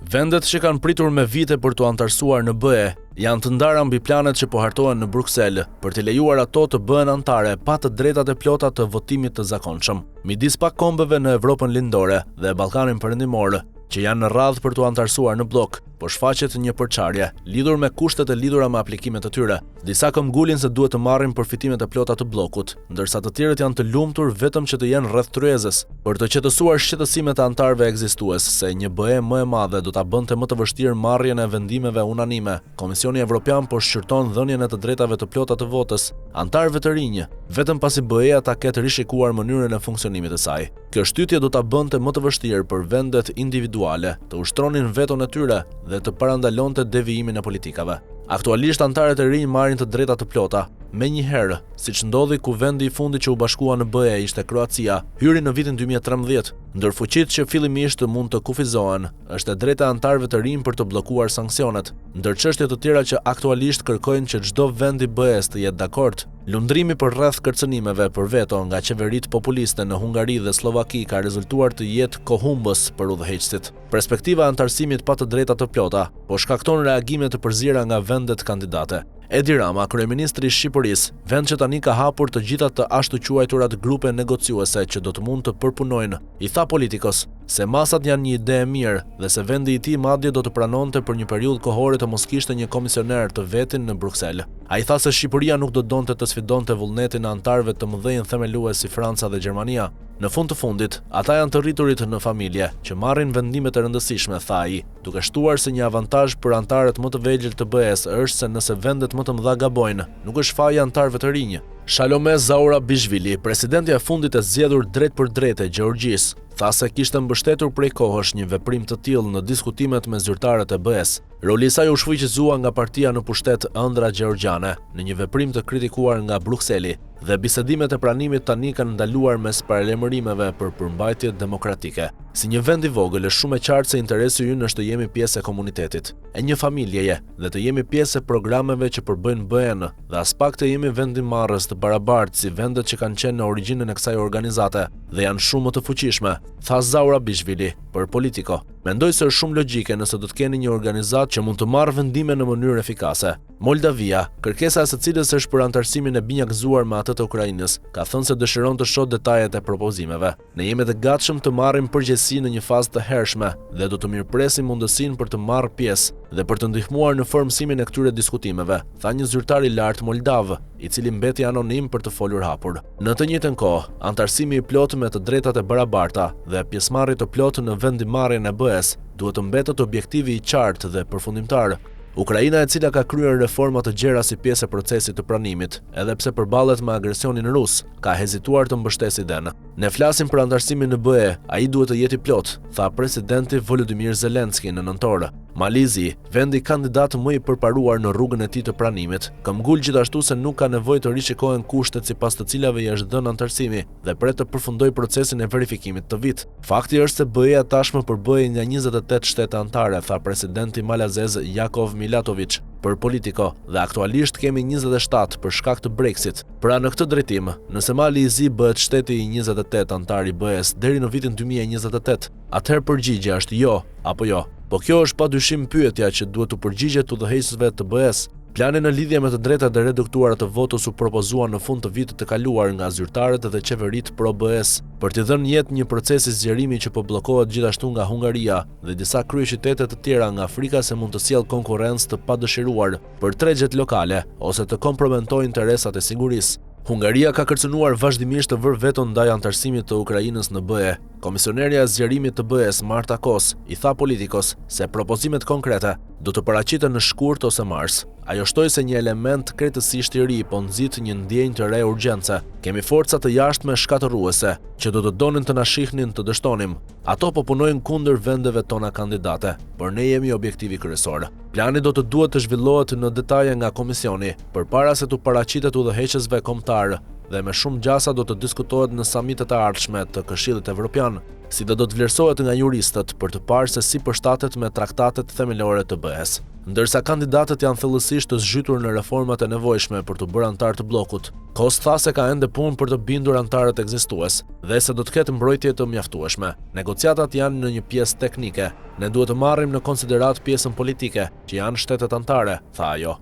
Vendet që kanë pritur me vite për të antarësuar në BE janë të ndara mbi planet që po hartohen në Bruksel për të lejuar ato të bëhen anëtare pa të drejtat e plota të votimit të zakonshëm. Midis pak kombeve në Evropën lindore dhe Ballkanin perëndimor, që janë në radhë për të antarësuar në blok, po shfaqet një përçarje lidhur me kushtet e lidhura me aplikimet e tyre. Disa këmbgulin se duhet të marrin përfitimet e plota të bllokut, ndërsa të tjerët janë të lumtur vetëm që të jenë rreth tryezës, për të qetësuar shqetësimet e antarëve ekzistues se një BE më e madhe do ta bënte më të vështirë marrjen e vendimeve unanime. Komisioni Evropian po shqyrton dhënien e të drejtave të plota të votës antarëve të rinj, vetëm pasi BE-ja ta ketë rishikuar mënyrën e funksionimit të saj. Kjo shtytje do ta bënte më të vështirë për vendet individuale të ushtronin veton e tyre dhe të parandalonte devijimin e politikave. Aktualisht antarët e rinj marrin të drejta të plota, menjëherë, siç ndodhi ku vendi i fundit që u bashkua në BE ishte Kroacia, hyri në vitin 2013, ndër fuqitë që fillimisht mund të kufizohen, është e drejta e antarëve të rinj për të bllokuar sanksionet, ndër çështje të tjera që aktualisht kërkojnë që çdo vend i BE-s të jetë dakord. Lundrimi për rreth kërcënimeve për veto nga qeveritë populiste në Hungari dhe Slovaki ka rezultuar të jetë kohumbës për udhëheqësit. Perspektiva e antarësimit pa të drejta të plota po shkakton reagime të përziera nga vendet kandidate. Edi Rama, kryeministri i Shqipërisë, vend që tani ka hapur të gjitha të ashtu quajturat grupe negociuese që do të mund të përpunojnë, i tha Politikos se masat janë një ide e mirë dhe se vendi i tij madje do të pranonte për një periudhë kohore të mos kishte një komisioner të vetin në Bruksel. Ai tha se Shqipëria nuk do donte të sfidonte vullnetin e antarëve të mëdhenj themelues si Franca dhe Gjermania. Në fund të fundit, ata janë të rriturit në familje që marrin vendimet e rëndësishme, tha ai, duke shtuar se një avantazh për antarët më të vegjël të BE-s është se nëse vendet më të mëdha gabojnë, nuk është faji antarëve të rinj. Shalome Zaurabishvili, presidentja e fundit e zgjedhur drejt për drejt e Gjeorgjisë, tha se kishte mbështetur prej kohësh një veprim të tillë në diskutimet me zyrtarët e BE-s. Roli i saj u shfrytëzua nga partia në pushtet ëndra gjeorgjane në një veprim të kritikuar nga Brukseli dhe bisedimet e pranimit tani kanë ndaluar mes paralajmërimeve për përmbajtje demokratike. Si një vend i vogël është shumë e qartë se interesi ynë është të jemi pjesë e komunitetit, e një familjeje dhe të jemi pjesë e programeve që përbëjnë BE-n dhe as pak të jemi vendimarrës të barabartë si vendet që kanë qenë në origjinën e kësaj organizate dhe janë shumë më të fuqishme, tha Zaurabishvili për Politico. Mendoj se është shumë logjike nëse do të keni një organizatë që mund të marrë vendime në mënyrë efikase. Moldavia, kërkesa e së cilës është për antarësimin e binjakëzuar me atë të Ukrainës, ka thënë se dëshiron të shohë detajet e propozimeve. Ne jemi të gatshëm të marrim përgjegjësi në një fazë të hershme dhe do të mirëpresim mundësinë për të marrë pjesë dhe për të ndihmuar në formësimin e këtyre diskutimeve, tha një zyrtar i lartë moldav, i cili mbeti anonim për të folur hapur. Në të njëjtën kohë, antarësimi i plotë me të drejtat e barabarta dhe pjesëmarrje të plotë në vendimarrjen e BE-s duhet të mbetet objektivi i qartë dhe përfundimtar. Ukraina, e cila ka kryer reforma të gjera si pjesë e procesit të pranimit, edhe pse përballet me agresionin rus, ka hezituar të mbështesë idenë. Ne flasim për antarësimin në BE, ai duhet të jetë i plot, tha presidenti Volodymyr Zelensky në nëntor. Malizi, vendi kandidat më i përparuar në rrugën e tij të pranimit, këmbgul gjithashtu se nuk ka nevojë të rishikohen kushtet sipas të cilave i është dhënë antarësimi dhe pret të përfundojë procesin e verifikimit të vit. Fakti është se BE-ja tashmë përbëhej nga 28 shtete anëtare, tha presidenti malazez Jakov Milatović për Politico, dhe aktualisht kemi 27 për shkak të Brexit. Pra në këtë drejtim, nëse Mali i Zi bëhet shteti i 28 antar i BE-s deri në vitin 2028, atëherë përgjigjja është jo apo jo. Po kjo është padyshim pyetja që duhet të përgjigjet udhëheqësve të BE-s. Plani në lidhje me të drejtat e reduktuara të votës u propozuan në fund të vitit të kaluar nga zyrtarët dhe qeveritë pro BE-s për t'i dhënë jetë një procesi zgjerimi që po bllokohet gjithashtu nga Hungaria dhe disa kryeqytete të tjera nga frika se mund të sjellë konkurrencë të padëshiruar për tregjet lokale ose të kompromentojë interesat e sigurisë. Hungaria ka kërcënuar vazhdimisht të vërë veton ndaj antarësimit të Ukrainës në BE. Komisionerja e zgjerimit të BE-s Marta Kos i tha Politikos se propozimet konkrete do të paraqiten në shkurt ose mars. Ajo shtoi se një element krejtësisht i ri po nxit një ndjenjë të re urgjence. Kemi forca të jashtme shkatërruese që do të donin të na shihnin të dështonim. Ato po punojnë kundër vendeve tona kandidate, por ne jemi objektivi kryesor. Plani do të duhet të zhvillohet në detaje nga komisioni përpara se të paraqitet udhëheqësve kombëtar dhe me shumë gjasa do të diskutohet në samitet e ardhshme të Këshillit Evropian, si dhe do të vlerësohet nga juristët për të parë se si përshtatet me traktatet themelore të BE-s. Ndërsa kandidatët janë thellësisht të zhytur në reformat e nevojshme për të bërë antar të bllokut, Kos tha se ka ende punë për të bindur antarët ekzistues dhe se do të ketë mbrojtje të mjaftueshme. Negociatat janë në një pjesë teknike. Ne duhet të marrim në konsiderat pjesën politike, që janë shtetet antare, tha ajo.